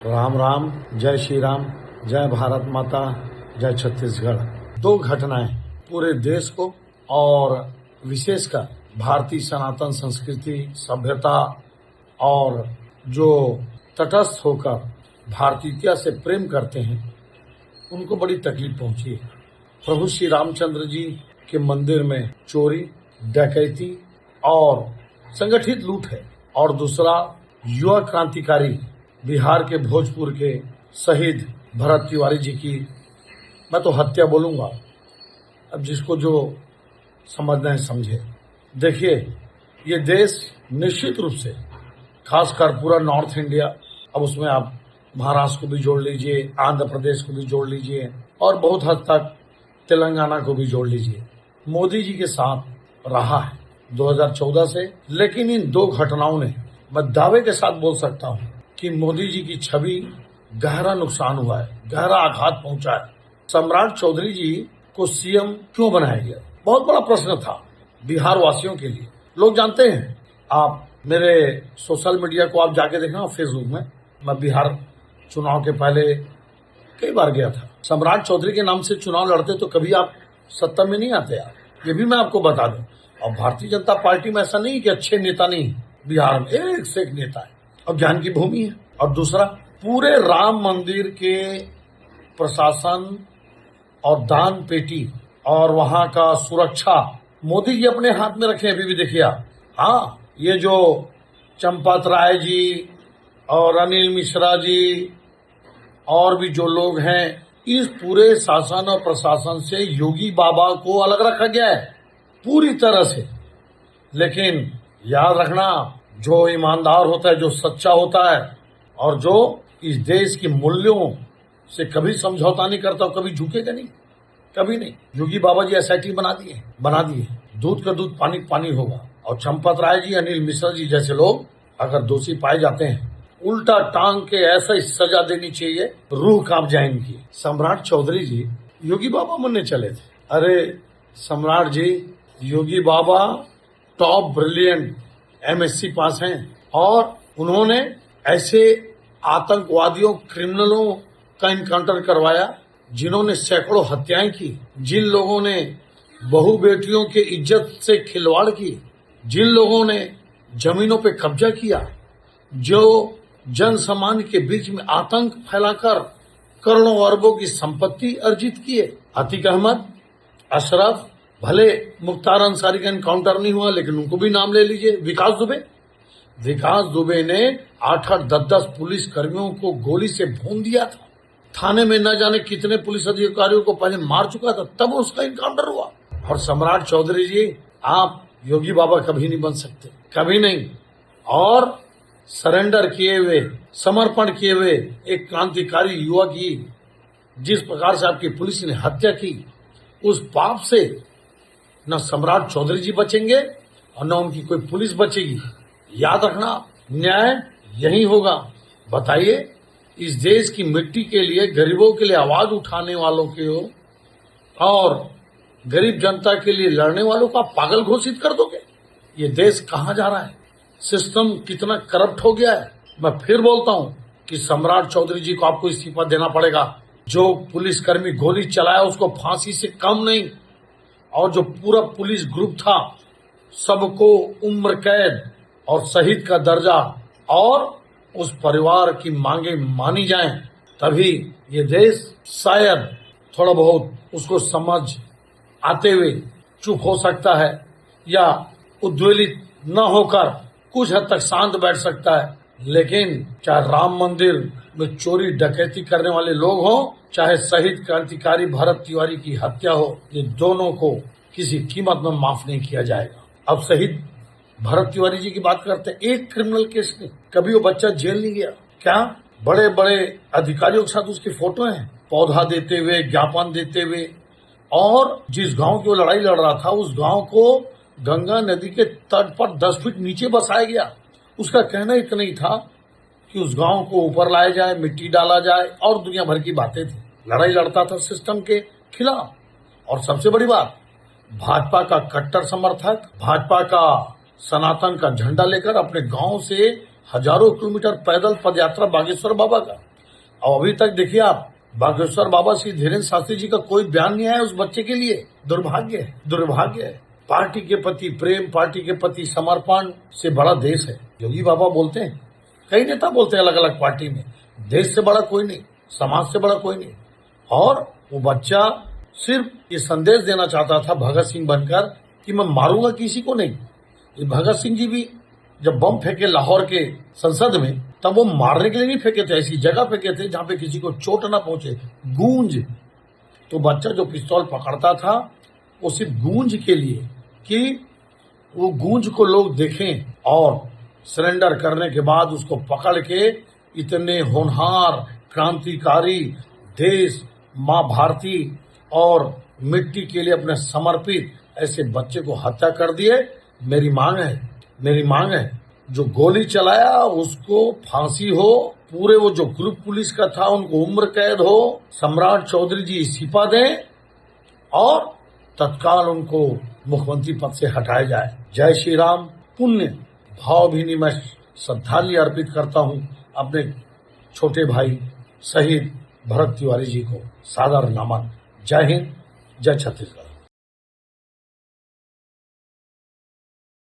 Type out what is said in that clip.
राम राम, जय श्री राम, जय भारत माता, जय छत्तीसगढ़। दो घटनाएं पूरे देश को और विशेषकर भारतीय सनातन संस्कृति, सभ्यता और जो तटस्थ होकर भारतीयता से प्रेम करते हैं उनको बड़ी तकलीफ पहुंची है। प्रभु श्री रामचंद्र जी के मंदिर में चोरी, डकैती और संगठित लूट है। और दूसरा, युवा क्रांतिकारी बिहार के भोजपुर के शहीद भरत तिवारी जी की, मैं तो हत्या बोलूंगा, अब जिसको जो समझना है समझे। देखिए, ये देश निश्चित रूप से, खासकर पूरा नॉर्थ इंडिया, अब उसमें आप महाराष्ट्र को भी जोड़ लीजिए, आंध्र प्रदेश को भी जोड़ लीजिए और बहुत हद तक तेलंगाना को भी जोड़ लीजिए, मोदी जी के साथ रहा है 2014 से। लेकिन इन दो घटनाओं ने, मैं दावे के साथ बोल सकता हूं कि मोदी जी की छवि गहरा नुकसान हुआ है, गहरा आघात पहुंचा है। सम्राट चौधरी जी को सीएम क्यों बनाया गया, बहुत बड़ा प्रश्न था बिहार वासियों के लिए। लोग जानते हैं, आप मेरे सोशल मीडिया को आप जाके देखना, फेसबुक में, मैं बिहार चुनाव के पहले कई बार गया था। सम्राट चौधरी के नाम से चुनाव लड़ते तो कभी आप सत्ता में नहीं आते यार, ये भी मैं आपको बता दूं। और भारतीय जनता पार्टी में ऐसा नहीं कि अच्छे नेता नहीं, बिहार में एक से एक नेता है और ज्ञान की भूमि है। और दूसरा, पूरे राम मंदिर के प्रशासन और दान पेटी और वहां का सुरक्षा मोदी जी अपने हाथ में रखे। अभी भी देखिए आप, हाँ, ये जो चंपत राय जी और अनिल मिश्रा जी और भी जो लोग हैं, इस पूरे शासन और प्रशासन से योगी बाबा को अलग रखा गया है पूरी तरह से। लेकिन याद रखना, जो ईमानदार होता है, जो सच्चा होता है और जो इस देश के मूल्यों से कभी समझौता नहीं करता, कभी झुकेगा नहीं, कभी नहीं। योगी बाबा जी एसआईटी बना दिए, दूध का दूध, पानी पानी होगा। और चंपत राय जी, अनिल मिश्रा जी जैसे लोग अगर दोषी पाए जाते हैं, उल्टा टांग के ऐसा ही सजा देनी चाहिए, रूह कांप जाए इनकी। सम्राट चौधरी जी योगी बाबा बनने चले थे। अरे सम्राट जी, योगी बाबा टॉप ब्रिलियंट एमएससी पास हैं और उन्होंने ऐसे आतंकवादियों, क्रिमिनलों का इनकाउंटर करवाया जिन्होंने सैकड़ों हत्याएं की, जिन लोगों ने बहू बेटियों के इज्जत से खिलवाड़ की, जिन लोगों ने जमीनों पे कब्जा किया, जो जन सामान्य के बीच में आतंक फैलाकर करोड़ों अरबों की संपत्ति अर्जित किए। अतीक अहमद, अशरफ, भले मुख्तार अंसारी का इनकाउंटर नहीं हुआ लेकिन उनको भी नाम ले लीजिए। विकास दुबे ने 8-8, 10-10 पुलिस कर्मियों को गोली से भून दिया था। थाने में न जाने कितने पुलिस अधिकारियों को पहले मार चुका था, तब उसका इनकाउंटर हुआ। और सम्राट चौधरी जी, आप योगी बाबा कभी नहीं बन सकते, कभी नहीं। और सरेंडर किए हुए, समर्पण किए हुए एक क्रांतिकारी युवा की जिस प्रकार से आपकी पुलिस ने हत्या की, उस पाप से न सम्राट चौधरी जी बचेंगे और न उनकी कोई पुलिस बचेगी। याद रखना, न्याय यही होगा। बताइए, इस देश की मिट्टी के लिए, गरीबों के लिए आवाज उठाने वालों के और गरीब जनता के लिए लड़ने वालों को आप पागल घोषित कर दोगे? ये देश कहां जा रहा है? सिस्टम कितना करप्ट हो गया है। मैं फिर बोलता हूं कि सम्राट चौधरी जी को आपको इस्तीफा देना पड़ेगा। जो पुलिसकर्मी गोली चलाया उसको फांसी से कम नहीं, और जो पूरा पुलिस ग्रुप था सबको उम्र कैद और शहीद का दर्जा, और उस परिवार की मांगे मानी जाएं, तभी ये देश शायद थोड़ा बहुत उसको समझ आते हुए चुप हो सकता है या उद्वेलित न होकर कुछ हद तक शांत बैठ सकता है। लेकिन चाहे राम मंदिर में चोरी डकैती करने वाले लोग हों, चाहे शहीद क्रांतिकारी भरत तिवारी की हत्या हो, ये दोनों को किसी कीमत में माफ नहीं किया जाएगा। अब शहीद भरत तिवारी जी की बात करते हैं, एक क्रिमिनल केस में कभी वो बच्चा जेल नहीं गया क्या? बड़े बड़े अधिकारियों के साथ उसकी फोटो है, पौधा देते हुए, ज्ञापन देते हुए। और जिस गांव की वो लड़ाई लड़ रहा था, उस गांव को गंगा नदी के तट पर 10 फीट नीचे बसाया गया। उसका कहना इतना ही था कि उस गांव को ऊपर लाया जाए, मिट्टी डाला जाए, और दुनिया भर की बातें थी। लड़ाई लड़ता था सिस्टम के खिलाफ। और सबसे बड़ी बात, भाजपा का कट्टर समर्थक, भाजपा का सनातन का झंडा लेकर अपने गांव से हजारों किलोमीटर पैदल पदयात्रा बागेश्वर बाबा का। और अभी तक देखिए आप, बागेश्वर बाबा श्री धीरेन्द्र शास्त्री जी का कोई बयान नहीं आया उस बच्चे के लिए। दुर्भाग्य है, दुर्भाग्य है। पार्टी के प्रति प्रेम, पार्टी के प्रति समर्पण से बड़ा देश है। योगी बाबा बोलते हैं, कई नेता बोलते हैं अलग अलग पार्टी में, देश से बड़ा कोई नहीं, समाज से बड़ा कोई नहीं। और वो बच्चा सिर्फ ये संदेश देना चाहता था भगत सिंह बनकर कि मैं मारूंगा किसी को नहीं। ये भगत सिंह जी भी जब बम फेंके लाहौर के संसद में, तब वो मारने के लिए नहीं फेंके थे, ऐसी जगह फेंके थे जहां पे किसी को चोट ना पहुंचे, गूंज। तो बच्चा जो पिस्तौल पकड़ता था वो सिर्फ गूंज के लिए, कि वो गूंज को लोग देखें और सरेंडर करने के बाद उसको पकड़ के इतने होनहार क्रांतिकारी देश, माँ भारती और मिट्टी के लिए अपने समर्पित ऐसे बच्चे को हत्या कर दिए। मेरी मांग है जो गोली चलाया उसको फांसी हो, पूरे वो जो ग्रुप पुलिस का था उनको उम्र कैद हो, सम्राट चौधरी जी इस्तीफा दें और तत्काल उनको मुख्यमंत्री पद से हटाया जाए। जय श्री राम। पुण्य भावभीनी मैं श्रद्धांजलि अर्पित करता हूं अपने छोटे भाई शहीद भरत तिवारी जी को। सादर नमन। जय हिंद, जय छत्तीसगढ़।